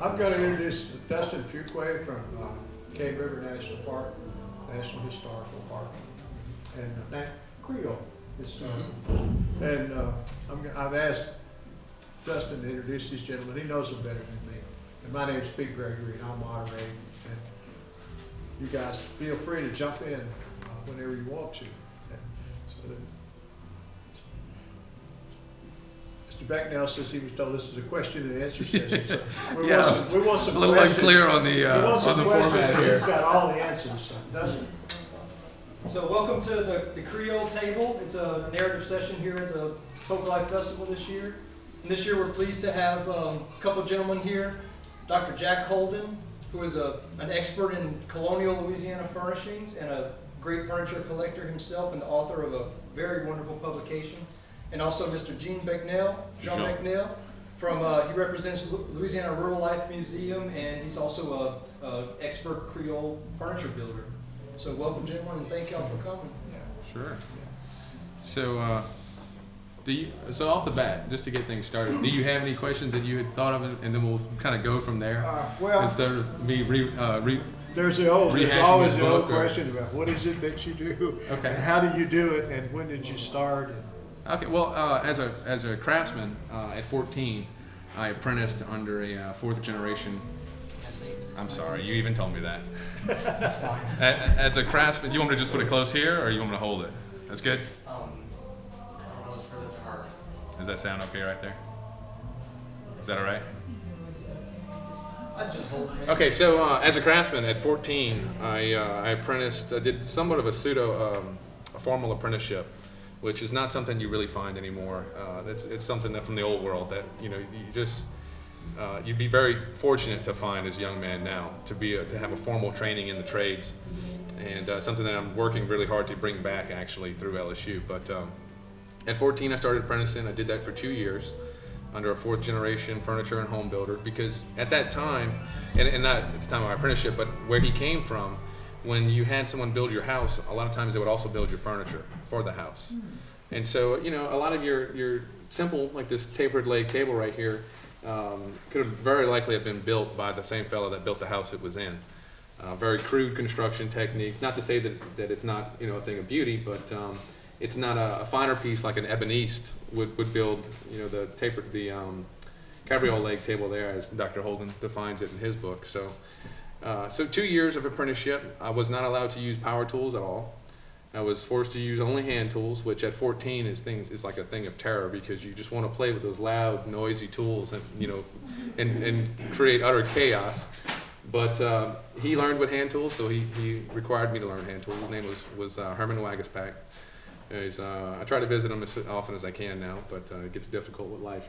I'm going to introduce Dustin Fuquay from Cave River National Park, National Historical Park, and Creole Historical. And I've asked Dustin to introduce these gentlemen. He knows them better than me. And my name's Pete Gregory, and I'll moderate. And you guys feel free to jump in whenever you want to. Mr. Becnel says he was told this is a question and answer session. So we want some a little questions. unclear on the format here. He's got all the answers. So, doesn't. So welcome to the Creole table. It's a narrative session here at the Folklife Festival this year. And this year we're pleased to have a couple gentlemen here. Dr. Jack Holden, who is an expert in colonial Louisiana furnishings and a great furniture collector himself and the author of a very wonderful publication. And also Mr. Jean Becnel, from he represents Louisiana Rural Life Museum, and he's also a expert Creole furniture builder. So welcome, gentlemen, and thank y'all for coming. Sure. So, so off the bat, just to get things started, do you have any questions that you had thought of, and then we'll kind of go from there? Well, instead of me there's always the old question about what is it that you do, okay, and how do you do it, and when did you start? Okay. Well, as a craftsman, at 14, I apprenticed under a fourth generation. I'm sorry, you even told me that. That's fine. As a craftsman, you want me to just put it close here, or you want me to hold it? That's good? I don't know what's further to heart. Does that sound okay right there? Is that all right? I just hold it. Okay, so as a craftsman at 14, I apprenticed, I did somewhat of a formal apprenticeship, which is not something you really find anymore. It's something that from the old world that, you just, you'd be very fortunate to find as a young man now, to have a formal training in the trades, and something that I'm working really hard to bring back actually through LSU. But at 14 I started apprenticing. I did that for 2 years under a fourth generation furniture and home builder, because at that time, and not at the time of my apprenticeship, but where he came from, when you had someone build your house, a lot of times they would also build your furniture for the house. And so, a lot of your simple, like this tapered leg table right here, could have very likely have been built by the same fellow that built the house it was in. Very crude construction techniques. Not to say that it's not a thing of beauty, but it's not a finer piece like an eboniste would build. The tapered, the cabriole leg table there, as Dr. Holden defines it in his book. So 2 years of apprenticeship. I was not allowed to use power tools at all. I was forced to use only hand tools, which at 14 is like a thing of terror, because you just want to play with those loud, noisy tools and create utter chaos. But he learned with hand tools, so he required me to learn hand tools. His name was Herman Wagaspak. I try to visit him as often as I can now, but it gets difficult with life,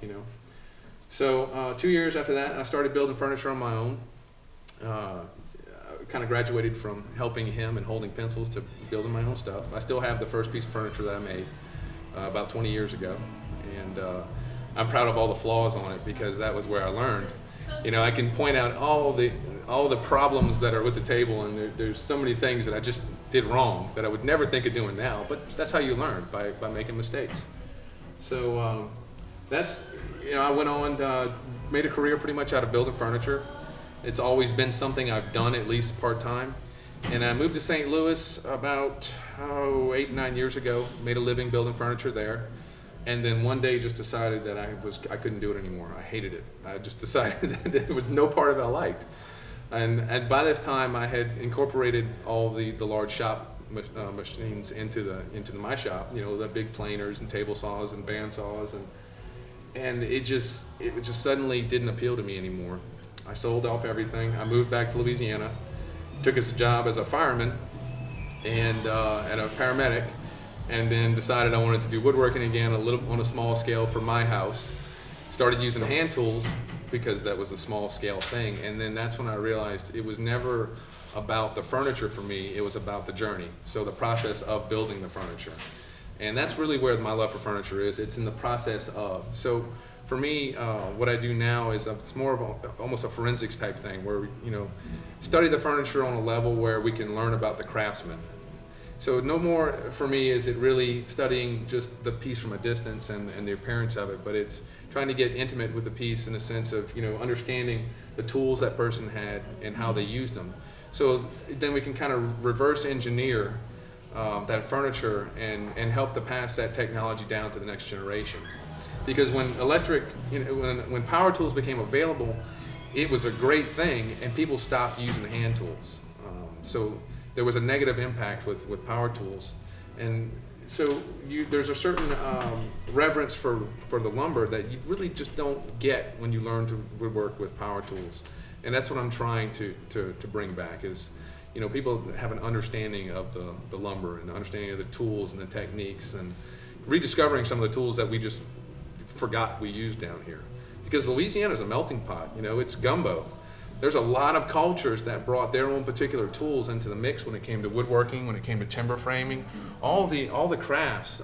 So 2 years after that, I started building furniture on my own. Kind of graduated from helping him and holding pencils to building my own stuff. I still have the first piece of furniture that I made about 20 years ago, and I'm proud of all the flaws on it, because that was where I learned. I can point out all the problems that are with the table, and there's so many things that I just did wrong that I would never think of doing now, but that's how you learn, by making mistakes. So that's, I went on, made a career pretty much out of building furniture. It's always been something I've done at least part-time. And I moved to St. Louis about 8, 9 years ago, made a living building furniture there. And then one day just decided that I couldn't do it anymore. I hated it. I just decided that there was no part of it I liked. And by this time I had incorporated all the large shop machines into my shop, the big planers and table saws and band saws, and it just suddenly didn't appeal to me anymore. I sold off everything. I moved back to Louisiana, took a job as a fireman and a paramedic, and then decided I wanted to do woodworking again, on a small scale for my house. Started using hand tools because that was a small scale thing, and then that's when I realized it was never about the furniture for me, it was about the journey. So the process of building the furniture. And that's really where my love for furniture is. It's in the process of. So for me, what I do now is it's more of almost a forensics type thing, where we, study the furniture on a level where we can learn about the craftsman. So no more for me is it really studying just the piece from a distance and the appearance of it, but it's trying to get intimate with the piece in a sense of, understanding the tools that person had and how they used them. So then we can kind of reverse engineer that furniture and help to pass that technology down to the next generation. Because when when power tools became available, it was a great thing, and people stopped using hand tools. So there was a negative impact with power tools, and so there's a certain reverence for the lumber that you really just don't get when you learn to woodwork with power tools, and that's what I'm trying to bring back is, people have an understanding of the lumber and understanding of the tools and the techniques, and rediscovering some of the tools that we just forgot we used down here. Because Louisiana is a melting pot, it's gumbo. There's a lot of cultures that brought their own particular tools into the mix when it came to woodworking, when it came to timber framing, all the crafts.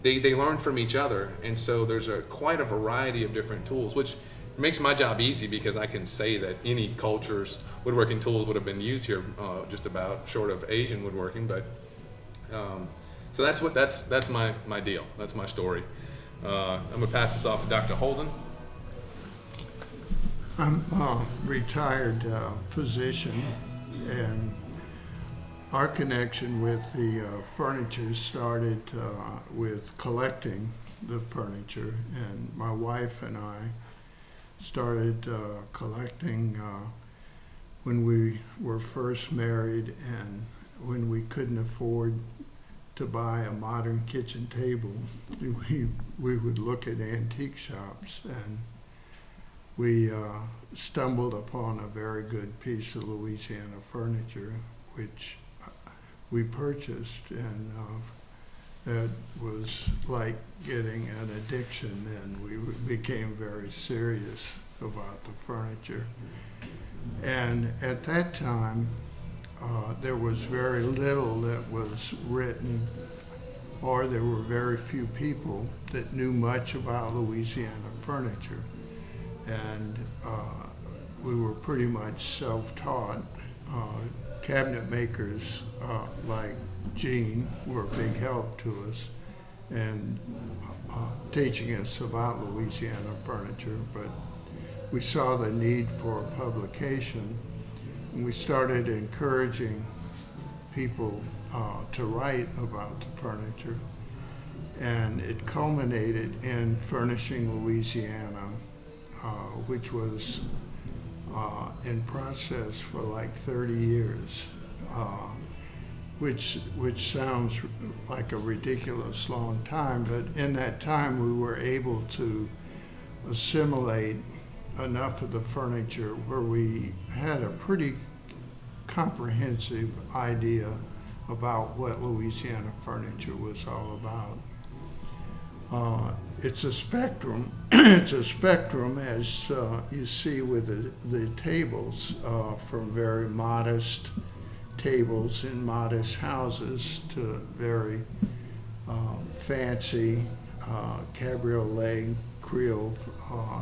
They learned from each other, and so there's quite a variety of different tools, which makes my job easy because I can say that any culture's woodworking tools would have been used here, just about, short of Asian woodworking. But so that's my deal. That's my story. I'm gonna pass this off to Dr. Holden. I'm a retired physician, and our connection with the furniture started with collecting the furniture, and my wife and I started collecting when we were first married, and when we couldn't afford to buy a modern kitchen table, we would look at antique shops, and we stumbled upon a very good piece of Louisiana furniture, which we purchased, and that was like getting an addiction, and we became very serious about the furniture. And at that time, there was very little that was written, or there were very few people that knew much about Louisiana furniture. And we were pretty much self-taught. Cabinet makers like Gene were a big help to us and teaching us about Louisiana furniture, but we saw the need for publication, and we started encouraging people to write about the furniture, and it culminated in Furnishing Louisiana, which was in process for like 30 years, which sounds like a ridiculous long time, but in that time we were able to assimilate enough of the furniture where we had a pretty comprehensive idea about what Louisiana furniture was all about. It's a spectrum. It's a spectrum, as you see with the tables, from very modest tables in modest houses to very fancy cabriolet Creole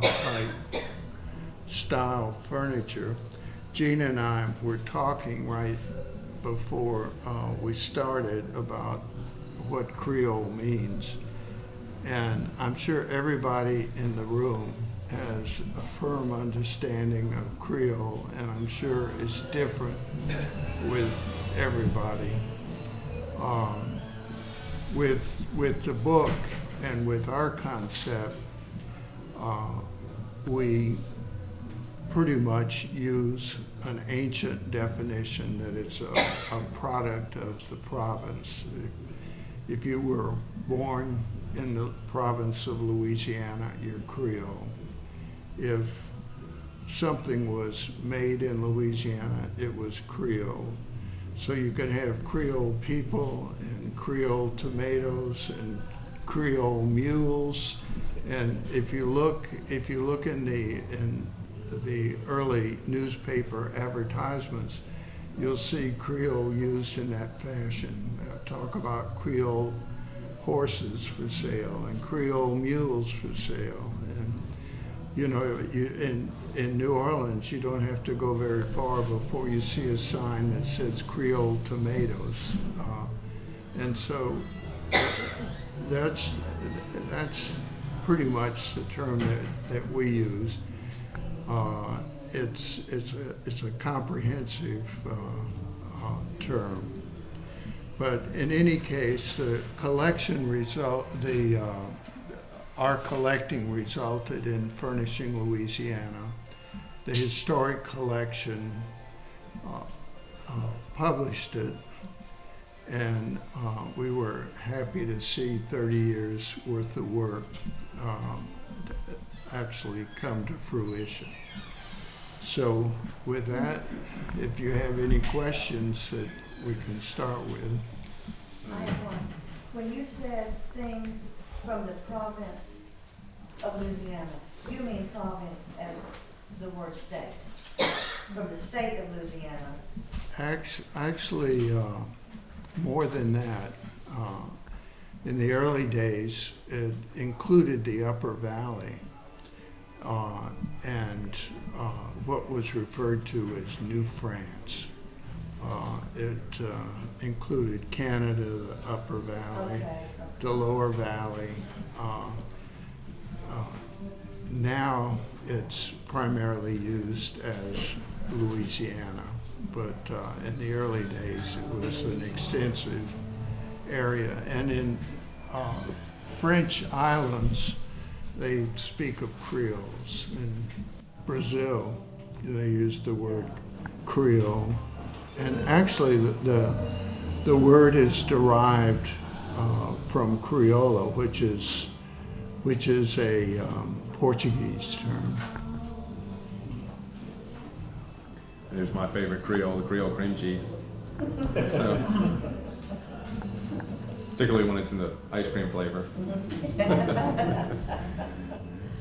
type style furniture. Gina and I were talking right before we started about what Creole means. And I'm sure everybody in the room has a firm understanding of Creole, and I'm sure it's different with everybody. With the book and with our concept, we pretty much use an ancient definition that it's a product of the province. If you were born in the province of Louisiana, you're Creole. If something was made in Louisiana, it was Creole. So you could have Creole people and Creole tomatoes and Creole mules. And if you look in the early newspaper advertisements, you'll see Creole used in that fashion. Talk about Creole horses for sale and Creole mules for sale. And in New Orleans, you don't have to go very far before you see a sign that says Creole tomatoes. And so that's pretty much the term that we use. It's a comprehensive term. But in any case, the collection our collecting resulted in Furnishing Louisiana. The historic collection published it, and we were happy to see 30 years worth of work actually come to fruition. So with that, if you have any questions that we can start with. I have one. When you said things from the province of Louisiana, you mean province as the word state, from the state of Louisiana? Actually, more than that. In the early days, it included the Upper Valley and what was referred to as New France. It included Canada, the Upper Valley, Okay. the Lower Valley. Now it's primarily used as Louisiana, but in the early days it was an extensive area. And in French islands, they speak of Creoles. In Brazil, they use the word Creole. And actually, the word is derived from Criollo, which is a Portuguese term. There's my favorite Creole, the Creole cream cheese. So, particularly when it's in the ice cream flavor.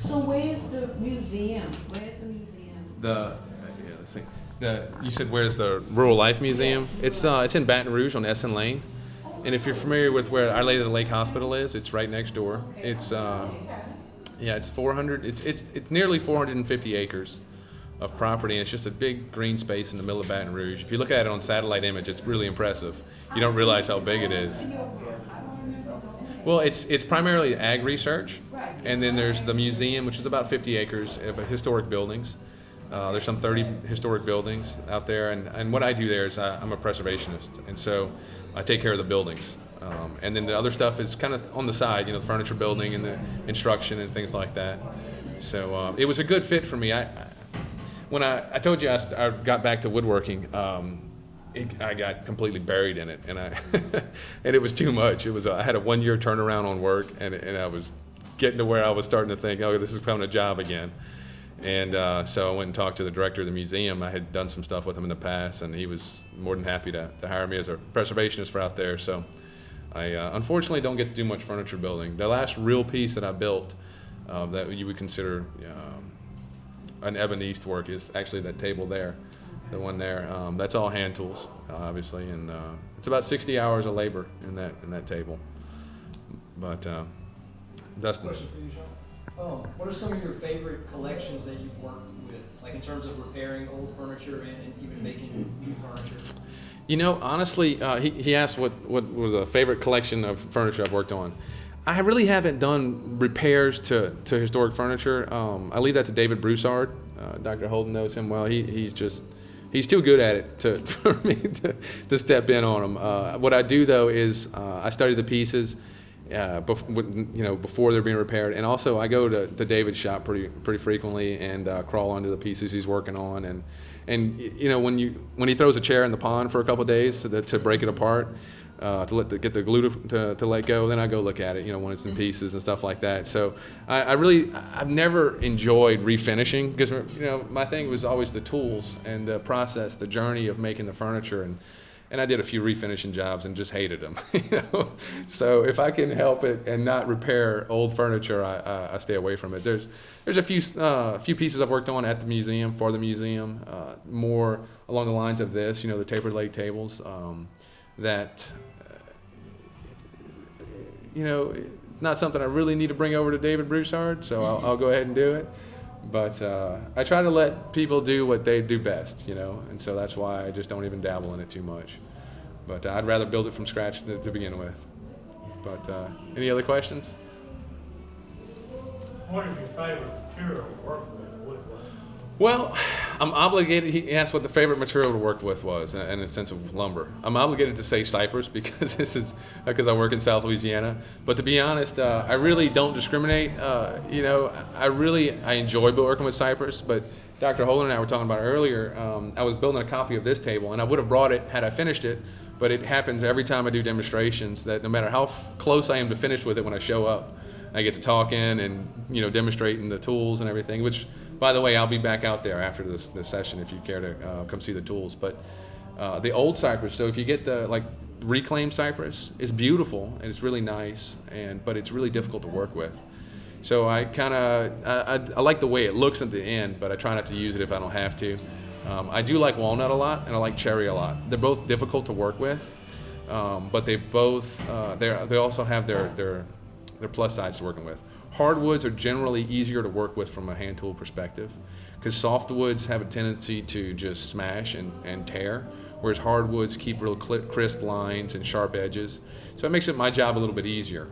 So where's the museum? Where's the museum? Let's see. You said where's the Rural Life Museum? It's in Baton Rouge on Essen Lane. And if you're familiar with where Our Lady of the Lake Hospital is, it's right next door. It's it's 400. It's nearly 450 acres of property, and it's just a big green space in the middle of Baton Rouge. If you look at it on satellite image, it's really impressive. You don't realize how big it is. Well, it's primarily ag research, and then there's the museum, which is about 50 acres of historic buildings. There's some 30 historic buildings out there, and what I do there is I'm a preservationist, and so I take care of the buildings. And then the other stuff is kind of on the side, the furniture building and the instruction and things like that. So it was a good fit for me. When I told you I got back to woodworking, I got completely buried in it, and and it was too much. I had a 1-year turnaround on work, and I was getting to where I was starting to think, oh, this is becoming a job again. And so I went and talked to the director of the museum. I had done some stuff with him in the past, and he was more than happy to hire me as a preservationist for out there. So I unfortunately don't get to do much furniture building. The last real piece that I built that you would consider an eboniste work is actually that table there, the one there. That's all hand tools, obviously, and it's about 60 hours of labor in that table. But Dustin. Question for you, Sean. What are some of your favorite collections that you've worked with, like in terms of repairing old furniture and even making new furniture? Honestly, he asked what was a favorite collection of furniture I've worked on. I really haven't done repairs to historic furniture. I leave that to David Broussard. Dr. Holden knows him well. He's too good at it for me to step in on him. What I do though is I study the pieces. Before they're being repaired, and also I go to David's shop pretty frequently and crawl under the pieces he's working on, and when he throws a chair in the pond for a couple of days to break it apart, to get the glue to let go, then I go look at it, when it's in pieces and stuff like that. So I've never enjoyed refinishing because my thing was always the tools and the process, the journey of making the furniture, and I did a few refinishing jobs and just hated them. So if I can help it and not repair old furniture, I stay away from it. There's a few pieces I've worked on at the museum, for the museum, more along the lines of this, the tapered leg tables, that not something I really need to bring over to David Broussard, so I'll go ahead and do it. But I try to let people do what they do best, and so that's why I just don't even dabble in it too much. But I'd rather build it from scratch to begin with. But any other questions? What is your favorite material to work with, wood-wise? Well, I'm obligated. He asked what the favorite material to work with was, in a sense of lumber. I'm obligated to say cypress because because I work in South Louisiana. But to be honest, I really don't discriminate. I enjoy working with cypress. But Dr. Holden and I were talking about earlier. I was building a copy of this table, and I would have brought it had I finished it. But it happens every time I do demonstrations that no matter how close I am to finish with it, when I show up, I get to talking and demonstrating the tools and everything. Which, by the way, I'll be back out there after this session if you care to come see the tools. But the old cypress, so if you get the reclaimed cypress, it's beautiful and it's really nice, but it's really difficult to work with. So I like the way it looks at the end, but I try not to use it if I don't have to. I do like walnut a lot, and I like cherry a lot. They're both difficult to work with, but they both they also have their plus sides to working with. Hardwoods are generally easier to work with from a hand tool perspective, because softwoods have a tendency to just smash and tear, whereas hardwoods keep real crisp lines and sharp edges. So it makes my job a little bit easier.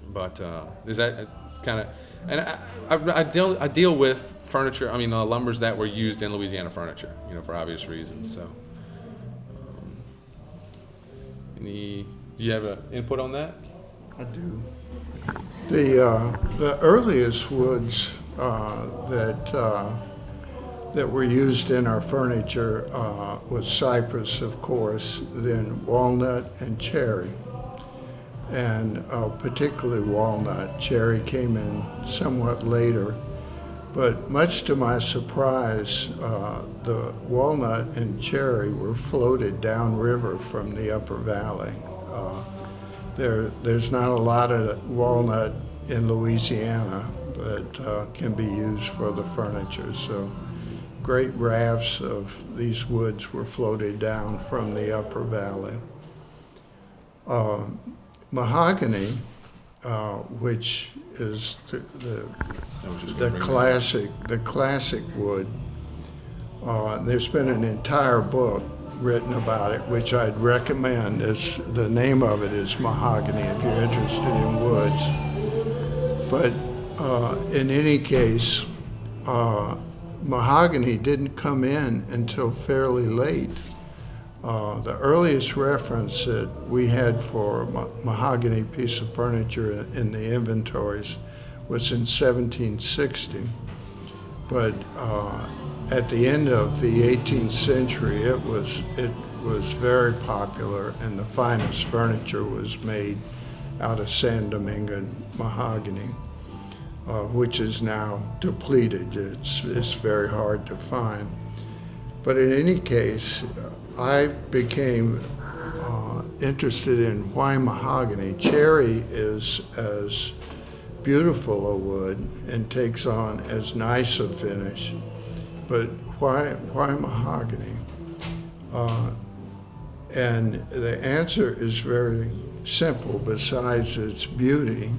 But is that kind of? And I deal with furniture. I mean, lumbers that were used in Louisiana furniture, for obvious reasons. So, do you have an input on that? I do. The earliest woods that were used in our furniture was cypress, of course, then walnut and cherry. And particularly walnut. Cherry came in somewhat later, but much to my surprise, the walnut and cherry were floated downriver from the upper valley. There's not a lot of walnut in Louisiana that can be used for the furniture, so great rafts of these woods were floated down from the upper valley. Mahogany, which is the classic wood. There's been an entire book written about it, which I'd recommend. The name of it is Mahogany, if you're interested in woods. But in any case, mahogany didn't come in until fairly late. The earliest reference that we had for mahogany piece of furniture in the inventories was in 1760. But at the end of the 18th century, it was very popular, and the finest furniture was made out of San Domingo mahogany, which is now depleted. It's very hard to find. But in any case, I became interested in why mahogany. Cherry is as beautiful a wood and takes on as nice a finish, but why mahogany? And the answer is very simple. Besides its beauty,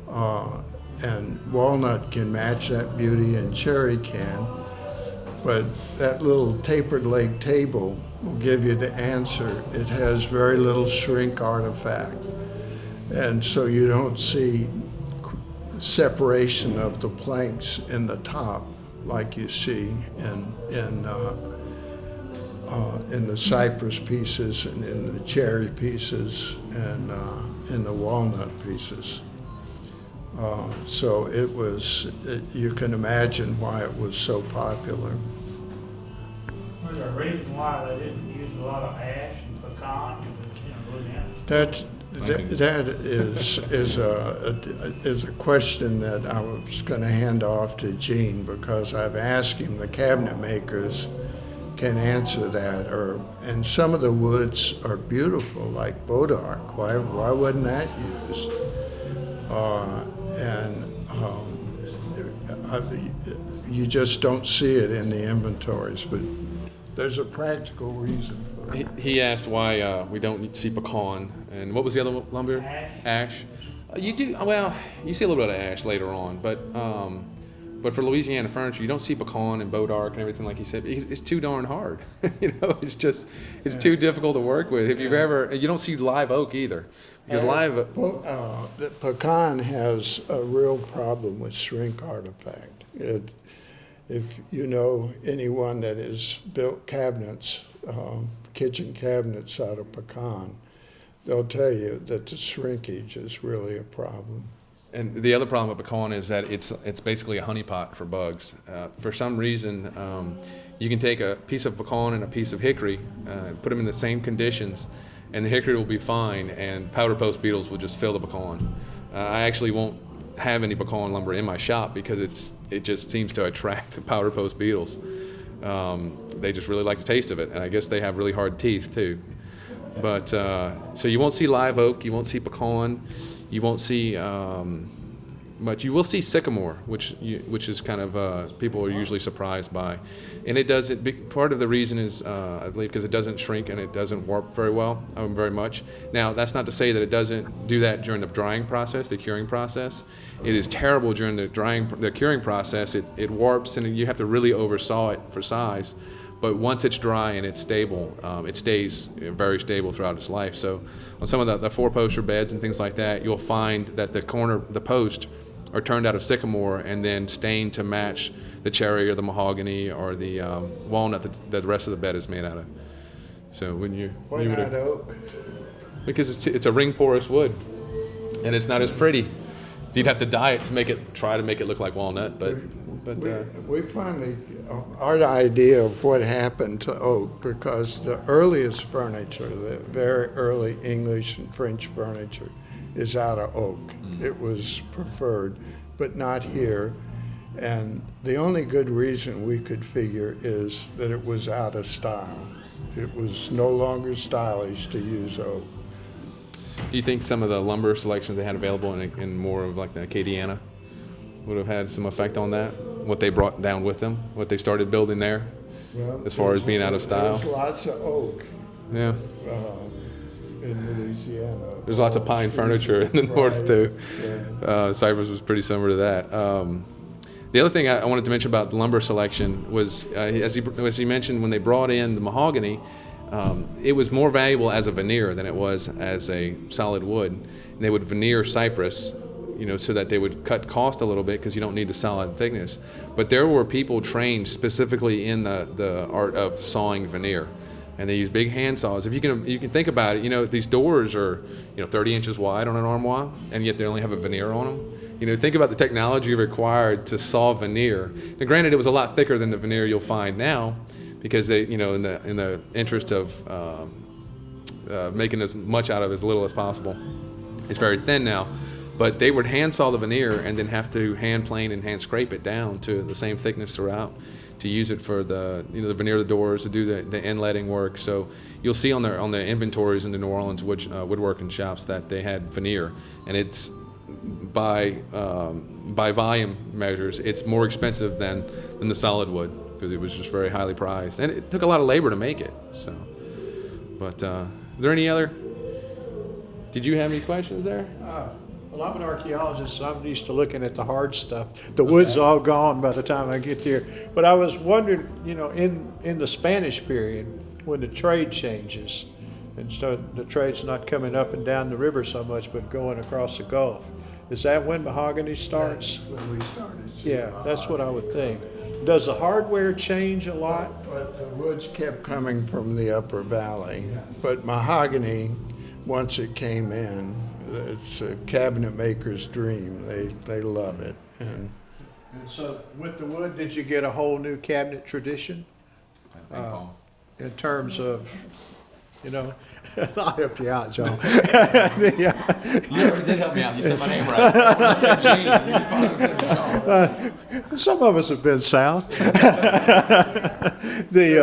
and walnut can match that beauty and cherry can, but that little tapered leg table will give you the answer. It has very little shrink artifact, and so you don't see separation of the planks in the top like you see in the cypress pieces and in the cherry pieces and in the walnut pieces. So you can imagine why it was so popular. Was there a reason why they didn't use a lot of ash and pecan in Louisiana? That is a question that I was going to hand off to Gene, because I've asked him. The cabinet makers can answer that, and some of the woods are beautiful, like Bodark. Why wasn't that used? You just don't see it in the inventories, but there's a practical reason for it. He asked why we don't see pecan, and what was the other lumber? Ash. You do, well, you see a little bit of ash later on, but for Louisiana furniture, you don't see pecan and Bodark and everything like he said. It's too darn hard. It's too difficult to work with. If you've ever, you don't see live oak either, Because live, The pecan has a real problem with shrink artifact. If you know anyone that has built cabinets, kitchen cabinets out of pecan, they'll tell you that the shrinkage is really a problem. and the other problem with pecan is that it's basically a honeypot for bugs. For some reason, you can take a piece of pecan and a piece of hickory, put them in the same conditions, and the hickory will be fine, and powder post beetles will just fill the pecan. I actually won't have any pecan lumber in my shop because it just seems to attract powder post beetles. They just really like the taste of it, and I guess they have really hard teeth too. But so you won't see live oak, you won't see pecan, you won't see much. You will see sycamore, which is kind of people are usually surprised by, and it does. Part of the reason is I believe because it doesn't shrink and it doesn't warp very well, very much. Now that's not to say that it doesn't do that during the drying process, the curing process. It is terrible during the curing process. It warps and you have to really oversaw it for size. But once it's dry and it's stable, it stays very stable throughout its life. So on some of the four-poster beds and things like that, you'll find that the posts are turned out of sycamore and then stained to match the cherry or the mahogany or the walnut that the rest of the bed is made out of. So Why not oak? because it's a ring porous wood, and it's not as pretty. You'd have to dye it to try to make it look like walnut, but we finally, our idea of what happened to oak, because the earliest furniture, the very early English and French furniture, is out of oak. It was preferred, but not here. And the only good reason we could figure is that it was out of style. It was no longer stylish to use oak. do you think some of the lumber selections they had available in more of like the Acadiana would have had some effect on that? What they brought down with them, what they started building there, Well, as far as being out of style? There's lots of oak Yeah. in Louisiana. There's lots of pine furniture in the north too. Yeah. Cypress was pretty similar to that. The other thing I wanted to mention about the lumber selection was, as he mentioned, when they brought in the mahogany, it was more valuable as a veneer than it was as a solid wood. And they would veneer cypress, so that they would cut cost a little bit because you don't need the solid thickness. But there were people trained specifically in the art of sawing veneer, and they use big hand saws. If you can think about it, these doors are 30 inches wide on an armoire, and yet they only have a veneer on them. Think about the technology required to saw veneer. Now, granted, it was a lot thicker than the veneer you'll find now, because they, in the interest of making as much out of as little as possible, it's very thin now. But they would hand saw the veneer and then have to hand plane and hand scrape it down to the same thickness throughout to use it for the the veneer of the doors, to do the inletting work. So you'll see on the inventories in the New Orleans woodworking shops that they had veneer, and it's by volume measures, it's more expensive than the solid wood because it was just very highly prized, and it took a lot of labor to make it. So, but are there any other? Did you have any questions there? Well, I'm an archaeologist, so I'm used to looking at the hard stuff. The wood's all gone by the time I get there. But I was wondering, in the Spanish period, when the trade changes, and so the trade's not coming up and down the river so much, but going across the Gulf, is that when mahogany starts? That's when we started seeing Yeah, that's what I mahogany. would think. Does the hardware change a lot? But the woods kept coming from the upper valley. But mahogany, once it came in, it's a cabinet maker's dream. They love it. And And so with the wood, did you get a whole new cabinet tradition? In terms of, I'll help you out, John. Yeah. You already did help me out. You said my name right. When I said Gene, you probably said John. Some of us have been south. there's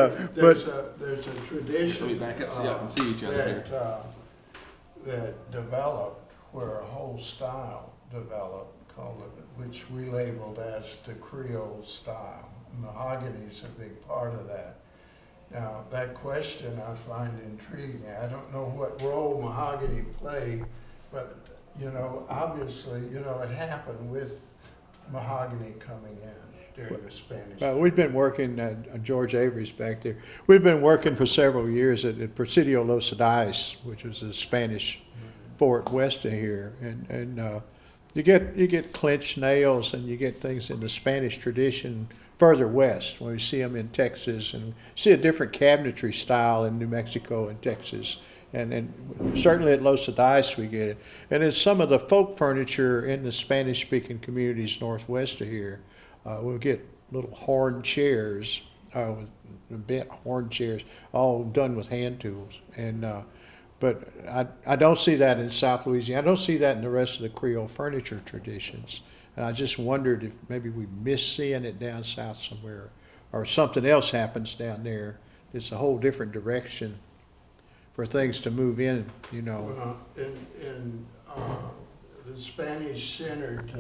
a tradition Let me back up so y'all can see each other here. that developed, where a whole style developed, which we labeled as the Creole style. Mahogany is a big part of that. Now, that question I find intriguing. I don't know what role mahogany played, but, obviously, it happened with mahogany coming in during the Spanish. Well, we've been working at George Avery's back there. We've been working for several years at Presidio Los Adais, which was a Spanish fort west of here, and you get clinched nails and you get things in the Spanish tradition further west, when we see them in Texas, and see a different cabinetry style in New Mexico and Texas, and certainly at Los Adais we get it. And in some of the folk furniture in the Spanish-speaking communities northwest of here, we'll get little horn chairs, with bent horn chairs, all done with hand tools. And but I don't see that in South Louisiana. I don't see that in the rest of the Creole furniture traditions. And I just wondered if maybe we miss seeing it down south somewhere, or something else happens down there. It's a whole different direction for things to move in, you know. Well, in the Spanish-centered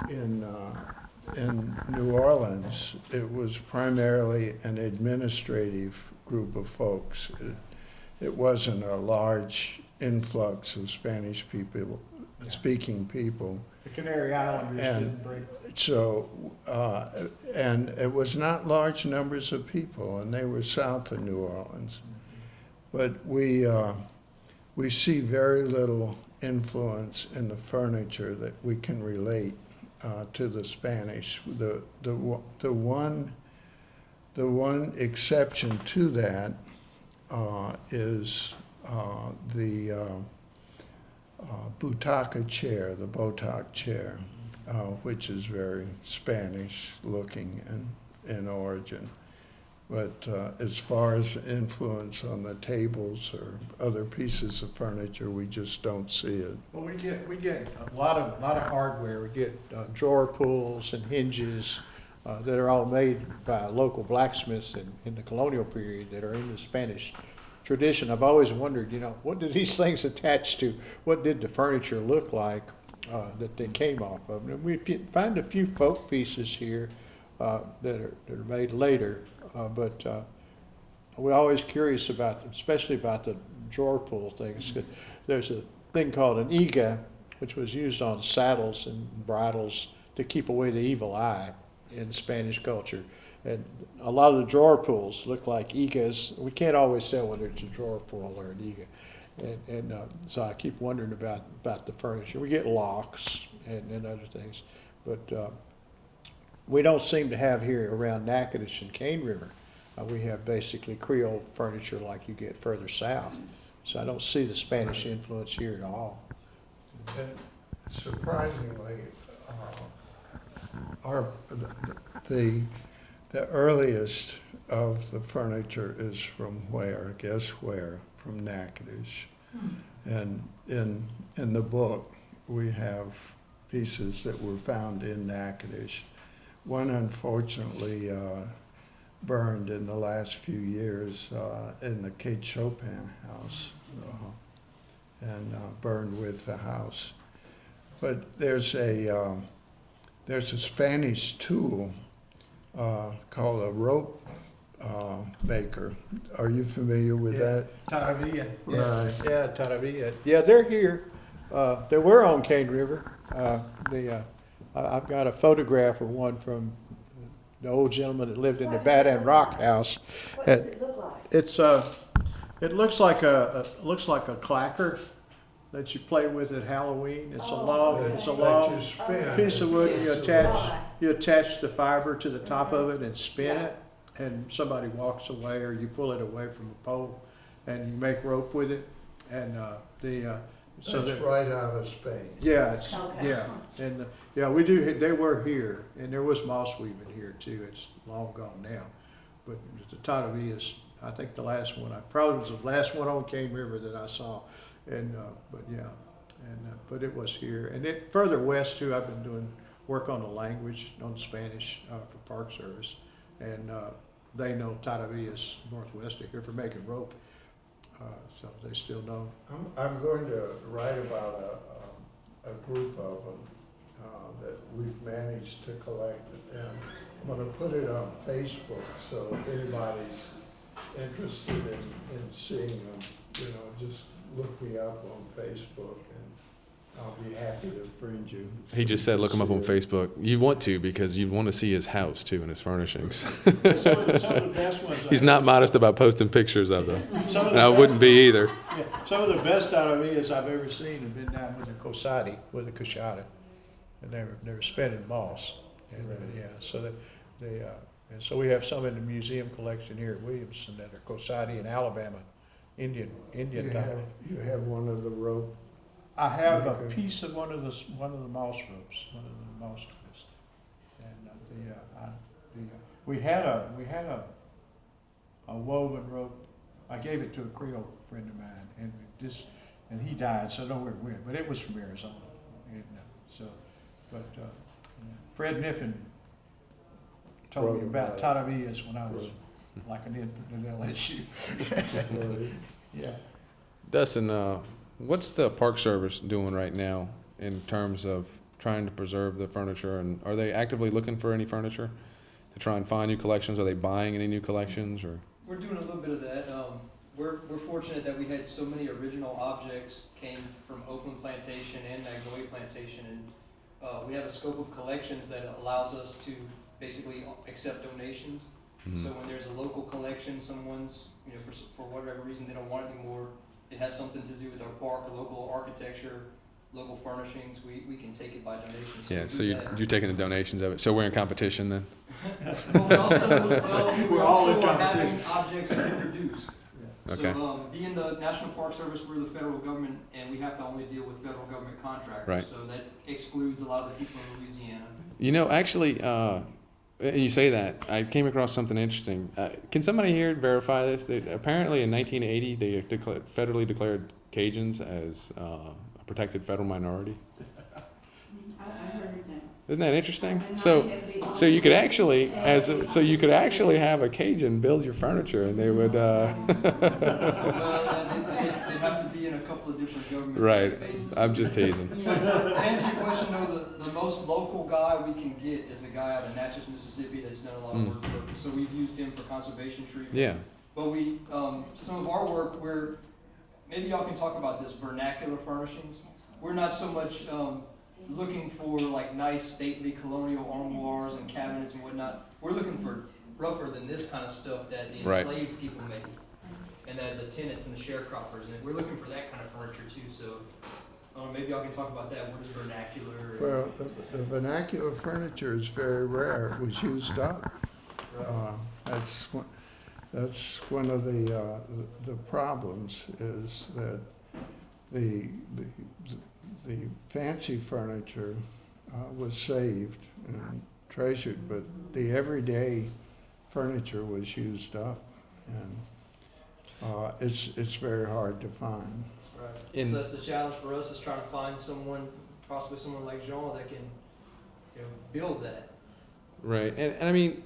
in New Orleans, it was primarily an administrative group of folks. It wasn't a large influx of Spanish people, speaking people. The Canary Islanders And didn't break. so, and it was not large numbers of people, and they were south of New Orleans. But we see very little influence in the furniture that we can relate to the Spanish. The one exception to that is the butaca chair, the Botoc chair, which is very Spanish looking in origin. But as far as influence on the tables or other pieces of furniture, we just don't see it. Well, we get a lot of hardware. We get drawer pulls and hinges that are all made by local blacksmiths in the colonial period that are in the Spanish tradition. I've always wondered, you know, what did these things attach to? What did the furniture look like that they came off of? And we find a few folk pieces here that are made later, but we're always curious about, especially about the drawer pull things. There's a thing called an iga, which was used on saddles and bridles to keep away the evil eye in Spanish culture. And a lot of the drawer pulls look like igas. We can't always tell whether it's a drawer pull or an iga. And so I keep wondering about the furniture. We get locks and other things, but we don't seem to have here around Natchitoches and Cane River. We have basically Creole furniture like you get further south. So I don't see the Spanish influence here at all. And surprisingly, the earliest of the furniture is from where? Guess where? From Natchitoches. And in the book, we have pieces that were found in Natchitoches. One unfortunately burned in the last few years in the Kate Chopin house, and burned with the house. But there's a Spanish tool called a rope maker. Are you familiar with that? Taravilla. Right. Yeah, Taravilla. Yeah, they're here. They were on Cane River. I've got a photograph of one from the old gentleman that lived in the Bad and Rock house. What does it look like? It looks like a clacker that you play with at Halloween. It's a long you spin. piece of wood. Yes. You attach the fiber to the top of it and spin it, and somebody walks away, or you pull it away from the pole, and you make rope with it. And so That's that, right out of Spain. yeah, Okay. yeah, and yeah, we do. They were here, and there was moss weaving here too. It's long gone now, but the Tatavillas, I think the last one, probably was the last one on Cane River that I saw, and but yeah, and but it was here, and it further west too. I've been doing work on the language, on Spanish for Park Service, and they know Tatavillas northwest of here for making rope. So they still know. I'm going to write about a group of them that we've managed to collect, and I'm going to put it on Facebook, so if anybody's interested in seeing them, just look me up on Facebook, and I'll be happy happy to friend you. He just said, look him up on Facebook. You want to, because you want to see his house too and his furnishings. Some of the best ones. He's not modest about posting pictures of them. Some of And the I best- wouldn't be either. Yeah, some of the best ideas I've ever seen have been down with the Cosati, with the Coshada, and they were spinning moss. And, yeah, so and so we have some in the museum collection here at Williamson that are Cosati in Alabama, Indian type. You have one of the rope. I have a piece of one of the moss ropes, one of the moss twists, and we had a woven rope. I gave it to a Creole friend of mine, and he died, so I don't know where it went, but it was from Arizona, and Fred Niffen told me about Tatavillas when I was like an infant at LSU. Yeah. Dustin, what's the Park Service doing right now in terms of trying to preserve the furniture? And are they actively looking for any furniture to try and find new collections? Are they buying any new collections? Or We're doing a little bit of that. We're fortunate that we had so many original objects came from Oakland Plantation and Magnolia Plantation, and we have a scope of collections that allows us to basically accept donations. Mhm. So when there's a local collection, someone's, for whatever reason they don't want it anymore, it has something to do with our park, or local architecture, local furnishings, we can take it by donation. yeah, we so do you're that. taking the donations of it. So we're in competition then? Well, we're We're all also in having competition. objects introduced. Okay. So, being the National Park Service, we're the federal government, and we have to only deal with federal government contractors. Right. So that excludes a lot of the people in Louisiana. You know, actually, you say that. I came across something interesting. Can somebody here verify this? Apparently in 1980, they federally declared Cajuns as a protected federal minority. I heard that. Isn't that interesting? So you could actually, so you could actually have a Cajun build your furniture, and they would. Well, they have to be in a couple of different government Right. databases. I'm just teasing. To answer your question, though, the most local guy we can get is a guy out of Natchez, Mississippi that's done a lot of work for us. So we've used him for conservation treatment. Yeah. But we, some of our work, maybe y'all can talk about this, Vernacular Furnishings. We're not so much looking for like nice stately colonial armoires and cabinets and whatnot. We're looking for rougher than this kind of stuff that the Right. enslaved people made. And that the tenants and the sharecroppers, and we're looking for that kind of furniture too, so maybe y'all can talk about that. What is vernacular? Well, the vernacular furniture is very rare. It was used up. That's one of the problems is that the fancy furniture was saved and treasured, but the everyday furniture was used up, and it's very hard to find. Right. So that's the challenge for us, is trying to find someone, possibly someone like Jean, that can, build that. Right, and I mean,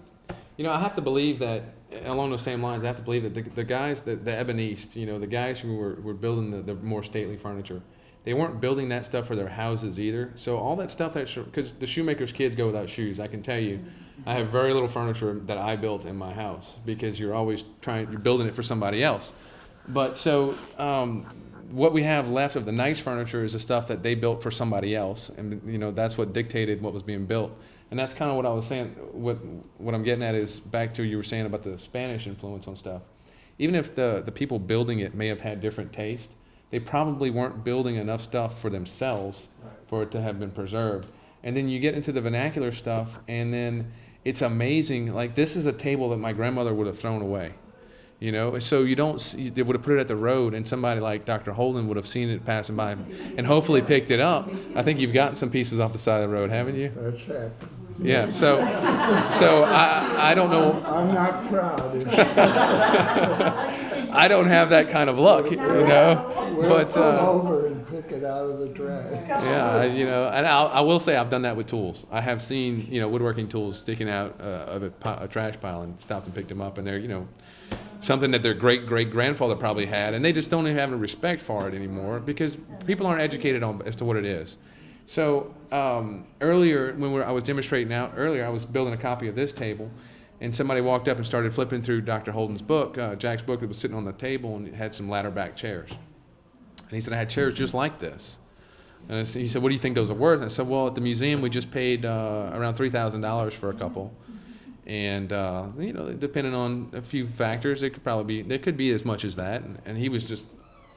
I have to believe that along those same lines. I have to believe that the guys, the eboniste, the guys who were building the more stately furniture, they weren't building that stuff for their houses either. So all that stuff because the shoemaker's kids go without shoes. I can tell you, I have very little furniture that I built in my house because you're always you're building it for somebody else. But so what we have left of the nice furniture is the stuff that they built for somebody else, and that's what dictated what was being built. And that's kind of what I was saying. What I'm getting at is back to what you were saying about the Spanish influence on stuff. Even if the people building it may have had different taste, they probably weren't building enough stuff for themselves for it to have been preserved. And then you get into the vernacular stuff, and then it's amazing. Like, this is a table that my grandmother would have thrown away. So they would have put it at the road, and somebody like Dr. Holden would have seen it passing by and hopefully picked it up. I think you've gotten some pieces off the side of the road, haven't you? That's happened. Yeah, so I don't know. I'm not proud. I don't have that kind of luck, We'll but come over and pick it out of the drag. yeah, and I will say I've done that with tools. I have seen woodworking tools sticking out of a trash pile and stopped and picked them up, and they're something that their great-great-grandfather probably had, and they just don't even have a respect for it anymore because people aren't educated as to what it is. So earlier, when I was demonstrating out earlier, I was building a copy of this table, and somebody walked up and started flipping through Dr. Holden's book, Jack's book that was sitting on the table, and it had some ladder back chairs. And he said, I had chairs just like this. And he said, what do you think those are worth? And I said, well, at the museum, we just paid around $3,000 for a couple. And, depending on a few factors, there could be as much as that. And he was just,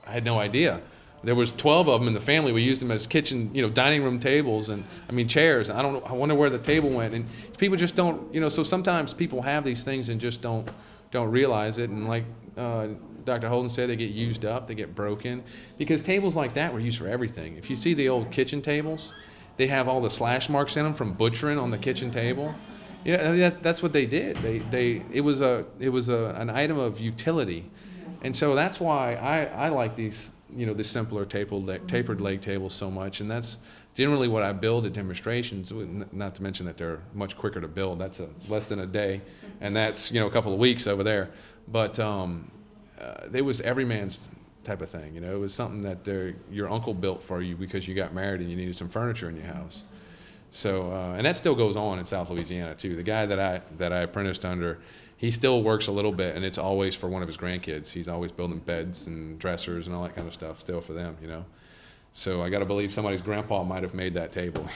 I had no idea. There was 12 of them in the family. We used them as kitchen, dining room tables and, chairs. I don't know. I wonder where the table went. And people just don't, so sometimes people have these things and just don't realize it. And like Dr. Holden said, they get used up, they get broken. Because tables like that were used for everything. If you see the old kitchen tables, they have all the slash marks in them from butchering on the kitchen table. That's what they did. It was an item of utility. And so that's why I like these, the simpler tapered leg tables so much. And that's generally what I build at demonstrations, not to mention that they're much quicker to build. That's less than a day, and that's, a couple of weeks over there. But it was every man's type of thing. It was something that your uncle built for you because you got married and you needed some furniture in your house. So, and that still goes on in South Louisiana too. The guy that I apprenticed under, he still works a little bit, and it's always for one of his grandkids. He's always building beds and dressers and all that kind of stuff still for them, So I got to believe somebody's grandpa might have made that table,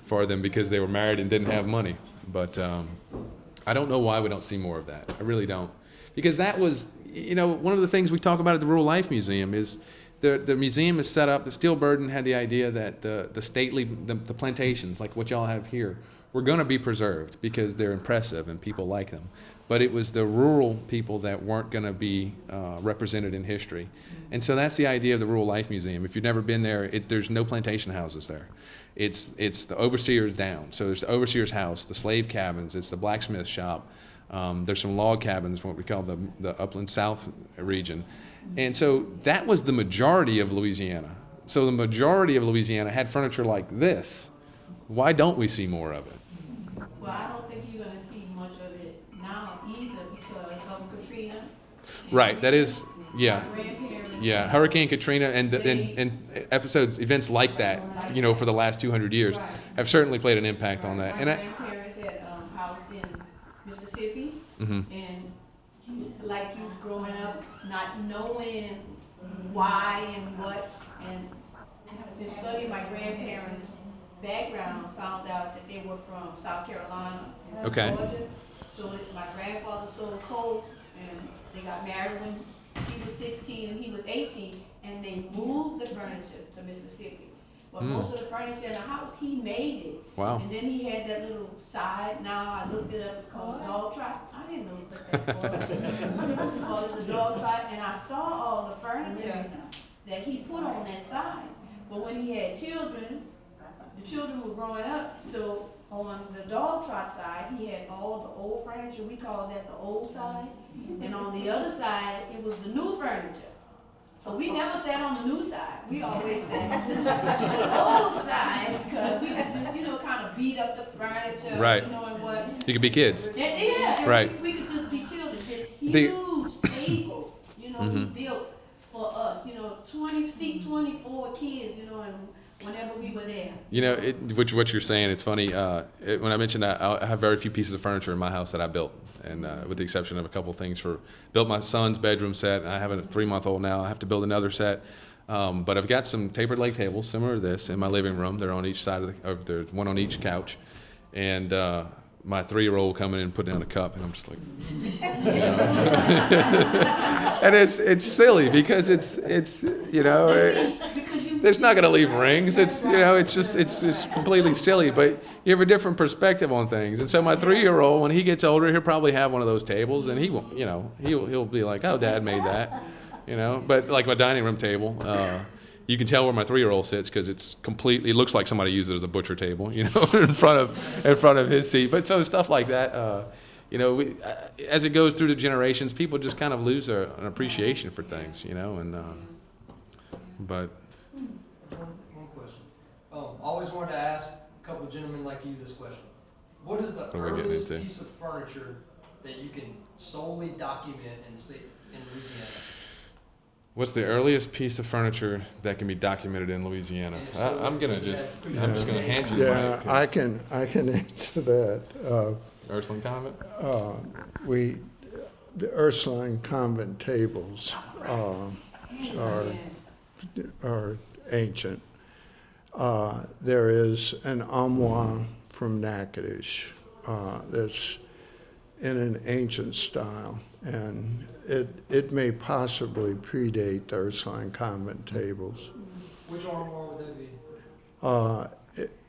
for them because they were married and didn't have money. But I don't know why we don't see more of that. I really don't. Because that was, one of the things we talk about at the Rural Life Museum is the museum is set up. The Steel Burden had the idea that the plantations, like what y'all have here, were going to be preserved because they're impressive and people like them. But it was the rural people that weren't going to be represented in history. And so that's the idea of the Rural Life Museum. If you've never been there, there's no plantation houses there. It's the overseer's down. So there's the overseer's house, the slave cabins, it's the blacksmith shop. There's some log cabins, what we call the Upland South region. And so that was the majority of Louisiana. So the majority of Louisiana had furniture like this. Why don't we see more of it? Well, I don't think you're gonna see much of it now either because of Katrina. Right, that is, yeah. My grandparents. Yeah, Hurricane Katrina and events like that, for the last 200 years Right. have certainly played an impact on that. My And grandparents had a house in Mississippi, Mhm. and like you growing up, not knowing why and what, and in studying my grandparents' background, found out that they were from South Carolina and Okay. Georgia. So my grandfather sold coal, and they got married when she was 16 and he was 18, and they moved the furniture to Mississippi. But most of the furniture in the house, he made it. Wow. And then he had that little side, now I looked it up, it's called a dog trot. I didn't know what that was. It's called a dog trot, and I saw all the furniture that he put on that side. But when he had children, the children were growing up, so on the dog trot side, he had all the old furniture, we call that the old side. And on the other side, it was the new furniture. So we never sat on the new side. We always sat on the old side because we could just, kind of beat up the furniture, Right. And what. you could be kids. Yeah, Right. we could just be children. This The- huge table, he built for us, 24 kids, and whenever we were there. What you're saying, it's funny. When I mentioned that, I have very few pieces of furniture in my house that I built, and with the exception of a couple of things built my son's bedroom set. And I have a 3-month-old now. I have to build another set. But I've got some tapered leg tables similar to this in my living room. They're on each side there's one on each couch, and my 3-year-old will come in and put down a cup, and I'm just like, and it's silly because it's there's not going to leave rings. It's it's completely silly, but you have a different perspective on things. And so my 3-year-old, when he gets older, he'll probably have one of those tables, and he will, he'll be like, oh, Dad made that, But like my dining room table, you can tell where my 3-year-old sits because it looks like somebody used it as a butcher table, in front of his seat. But so stuff like that, as it goes through the generations, people just kind of lose an appreciation for things, but. One question. Always wanted to ask a couple of gentlemen like you this question. What is the What are we getting earliest into? piece of furniture that you can solely document in Louisiana? What's the earliest piece of furniture that can be documented in Louisiana? I'm just gonna hand you the Yeah, mic. I can answer that. Ursuline Convent? The Ursuline Convent tables are ancient, There is an armoire from Natchitoches that's in an ancient style, and it may possibly predate the Ursuline convent tables. Which armoire would that be?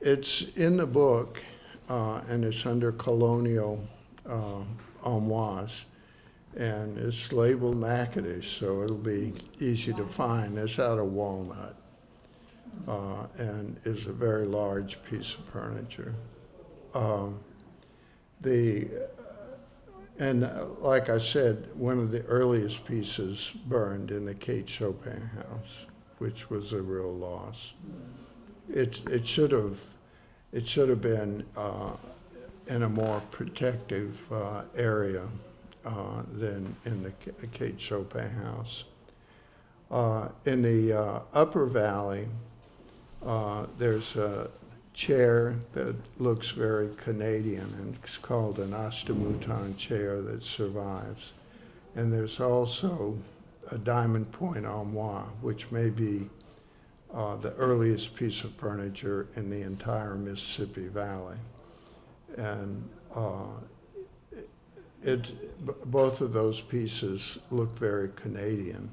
It's in the book, and it's under colonial armoires, and it's labeled Natchitoches, so it'll be easy to find. It's out of walnut, and is a very large piece of furniture. Like I said, one of the earliest pieces burned in the Kate Chopin house, which was a real loss. It should have been in a more protective area than in the Kate Chopin house. In the Upper Valley, there's a chair that looks very Canadian, and it's called an Ostamouton chair that survives. And there's also a diamond point armoire, which may be the earliest piece of furniture in the entire Mississippi Valley. And both of those pieces look very Canadian.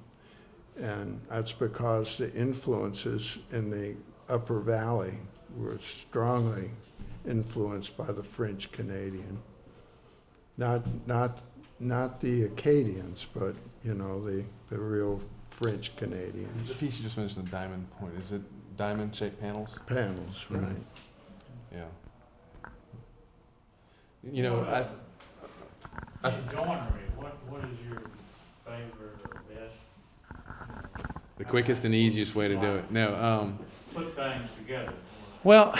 And that's because the influences in the Upper Valley were strongly influenced by the French Canadian. Not the Acadians, but the real French Canadians. The piece you just mentioned, the diamond point, is it diamond-shaped panels? Panels, right. Yeah. You know, In joinery, what is your favorite or best? the quickest and easiest way to do it. No, Put things together. well,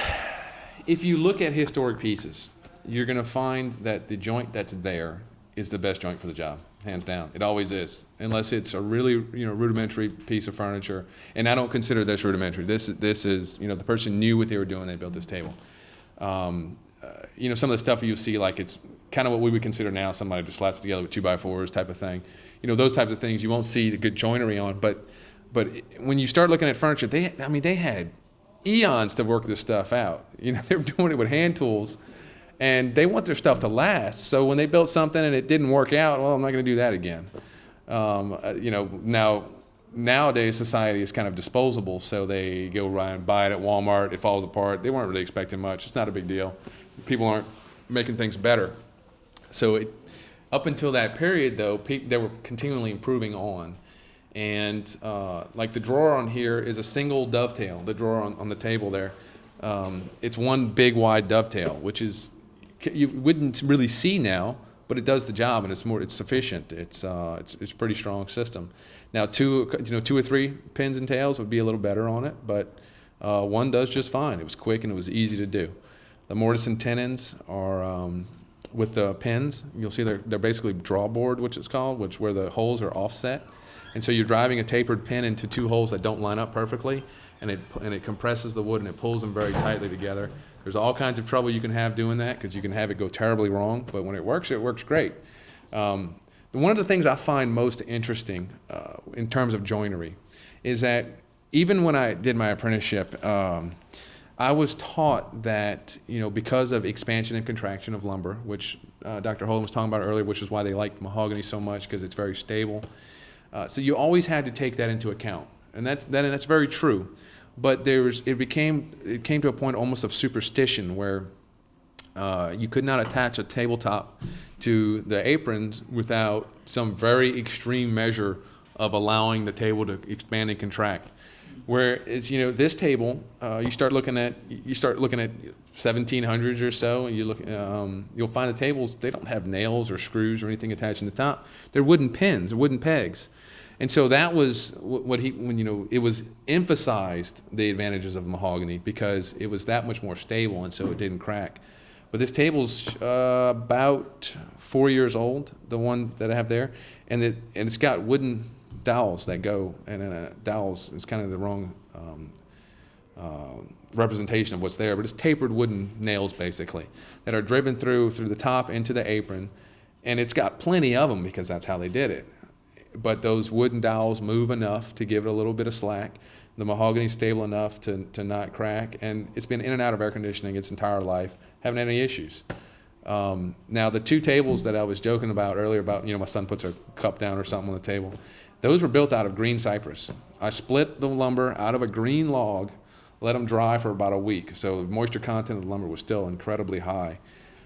if you look at historic pieces, you're going to find that the joint that's there is the best joint for the job, hands down. It always is, unless it's a really rudimentary piece of furniture. And I don't consider this rudimentary. This is the person knew what they were doing. They built this table. Some of the stuff you see, like it's kind of what we would consider now somebody just slaps it together with 2x4s type of thing. Those types of things you won't see the good joinery on. But when you start looking at furniture, they had eons to work this stuff out. They were doing it with hand tools, and they want their stuff to last. So when they built something and it didn't work out, well, I'm not going to do that again. Nowadays society is kind of disposable, so they go around and buy it at Walmart. It falls apart. They weren't really expecting much. It's not a big deal. People aren't making things better. So up until that period, though, they were continually improving on. And like the drawer on here is a single dovetail. The drawer on the table there, it's one big wide dovetail, which is you wouldn't really see now, but it does the job, and it's sufficient. It's a pretty strong system. Now two or three pins and tails would be a little better on it, but one does just fine. It was quick and it was easy to do. The Mortise and Tenon'S are with the pins. You'll see they're basically drawboard, which it's called, where the holes are offset. And so you're driving a tapered pin into two holes that don't line up perfectly, and it compresses the wood and it pulls them very tightly together. There's all kinds of trouble you can have doing that, because you can have it go terribly wrong, but when it works great. One of the things I find most interesting in terms of joinery is that even when I did my apprenticeship, I was taught that, because of expansion and contraction of lumber, which Dr. Holden was talking about earlier, which is why they liked mahogany so much, because it's very stable. So you always had to take that into account, and that's very true. But it came to a point almost of superstition where you could not attach a tabletop to the aprons without some very extreme measure of allowing the table to expand and contract. Whereas this table, you start looking at 1700s or so, and you'll find the tables, they don't have nails or screws or anything attached in the top. They're wooden pins, wooden pegs. And so that was it was emphasized, the advantages of mahogany, because it was that much more stable, and so it didn't crack. But this table's about 4 years old, the one that I have there, and it's got wooden dowels that go, and dowels is kind of the wrong representation of what's there, but it's tapered wooden nails basically that are driven through the top into the apron, and it's got plenty of them because that's how they did it. But those wooden dowels move enough to give it a little bit of slack, The mahogany's stable enough to not crack, and it's been in and out of air conditioning its entire life. Haven't had any issues. Now the two tables that I was joking about earlier about, my son puts a cup down or something on the table, those were built out of green cypress. I split the lumber out of a green log, let them dry for about a week. So the moisture content of the lumber was still incredibly high.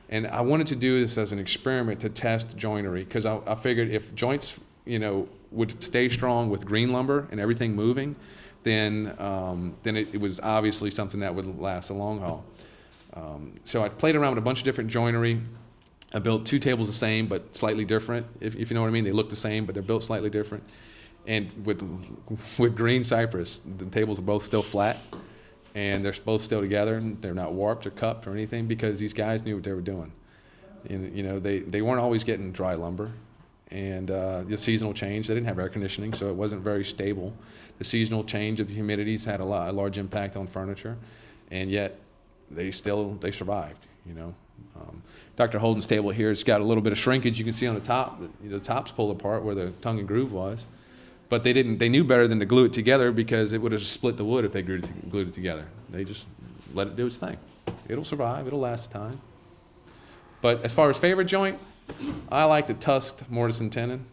And I wanted to do this as an experiment to test joinery, because I figured if joints, would stay strong with green lumber and everything moving, then it was obviously something that would last a long haul. So I played around with a bunch of different joinery. I built two tables the same but slightly different, if you know what I mean. They look the same but they're built slightly different. And with green cypress, the tables are both still flat, and they're both still together, and they're not warped or cupped or anything, because these guys knew what they were doing. And, they weren't always getting dry lumber. And the seasonal change, they didn't have air conditioning, so it wasn't very stable. The seasonal change of the humidities had a large impact on furniture, and yet they survived, Dr. Holden's table here, it's got a little bit of shrinkage. You can see on the top, the top's pulled apart where the tongue and groove was. But they knew better than to glue it together, because it would have split the wood if they glued it together. They just let it do its thing. It'll survive, it'll last a time. But as far as favorite joint, I like the tusked Mortise and Tenon.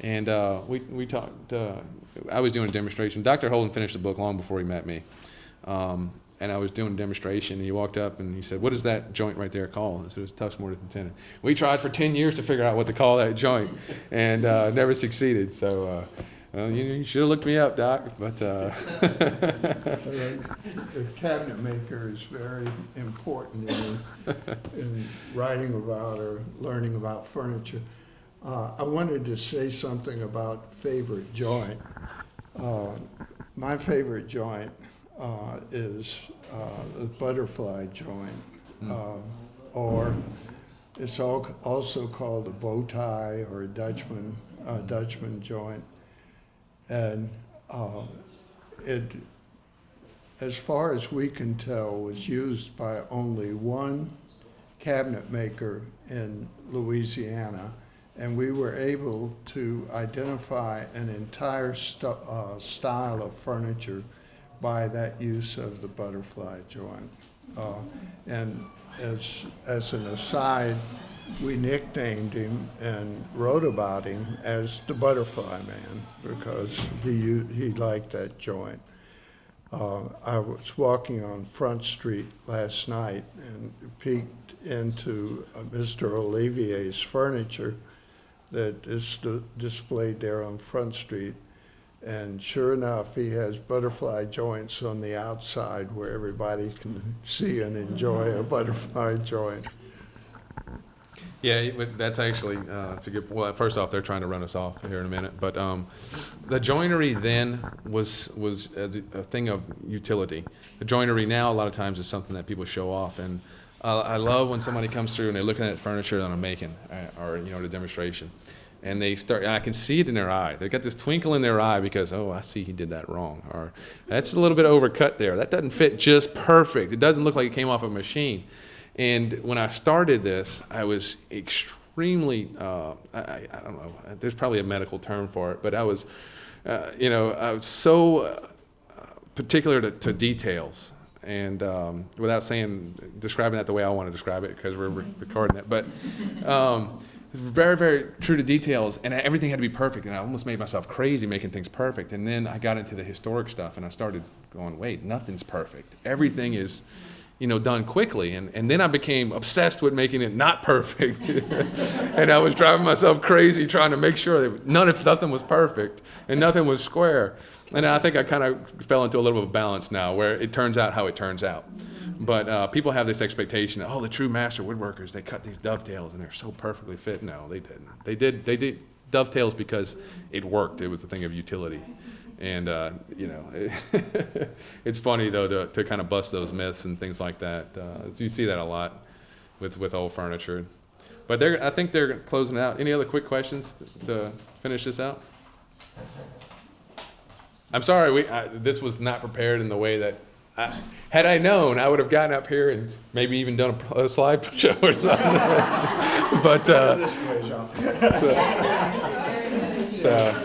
And we talked, I was doing a demonstration. Dr. Holden finished the book long before he met me. And I was doing a demonstration, and he walked up and he said, "What is that joint right there called?" I said, "It's tusked Mortise and Tenon." We tried for 10 years to figure out what to call that joint, and never succeeded. So you should have looked me up, Doc. But The cabinet maker is very important in writing about or learning about furniture. I wanted to say something about favorite joint. My favorite joint is the butterfly joint, or it's also called a bow tie or a Dutchman joint. And it, as far as we can tell, was used by only one cabinet maker in Louisiana, and we were able to identify an entire style of furniture by that use of the butterfly joint. And as an aside, we nicknamed him and wrote about him as the Butterfly Man, because he liked that joint. I was walking on Front Street last night and peeked into Mr. Olivier's furniture that is displayed there on Front Street. And sure enough, he has butterfly joints on the outside where everybody can see and enjoy a butterfly joint. Yeah, but that's actually, it's a good, well, first off, they're trying to run us off here in a minute, but the joinery then was a thing of utility. The joinery now, a lot of times, is something that people show off, and I love when somebody comes through and they're looking at furniture that I'm making, or the demonstration, and and I can see it in their eye. They got this twinkle in their eye because, oh, I see he did that wrong, or that's a little bit overcut there. That doesn't fit just perfect. It doesn't look like it came off a machine. And when I started this, I was extremely, I don't know, there's probably a medical term for it, but I was, I was so particular to details. And without describing that the way I want to describe it, because we're recording it, but very, very true to details, and everything had to be perfect, and I almost made myself crazy making things perfect. And then I got into the historic stuff, and I started going, wait, nothing's perfect. Everything is, done quickly. And then I became obsessed with making it not perfect. And I was driving myself crazy trying to make sure that nothing was perfect and nothing was square. And I think I kind of fell into a little bit of balance now, where it turns out how it turns out. But people have this expectation that, the true master woodworkers, they cut these dovetails and they're so perfectly fit. No, they didn't. They did dovetails because it worked. It was a thing of utility. And, it's funny, though, to kind of bust those myths and things like that. You see that a lot with old furniture. But I think they're closing out. Any other quick questions to finish this out? I'm sorry, this was not prepared in the way that, had I known, I would have gotten up here and maybe even done a slideshow or something. But, so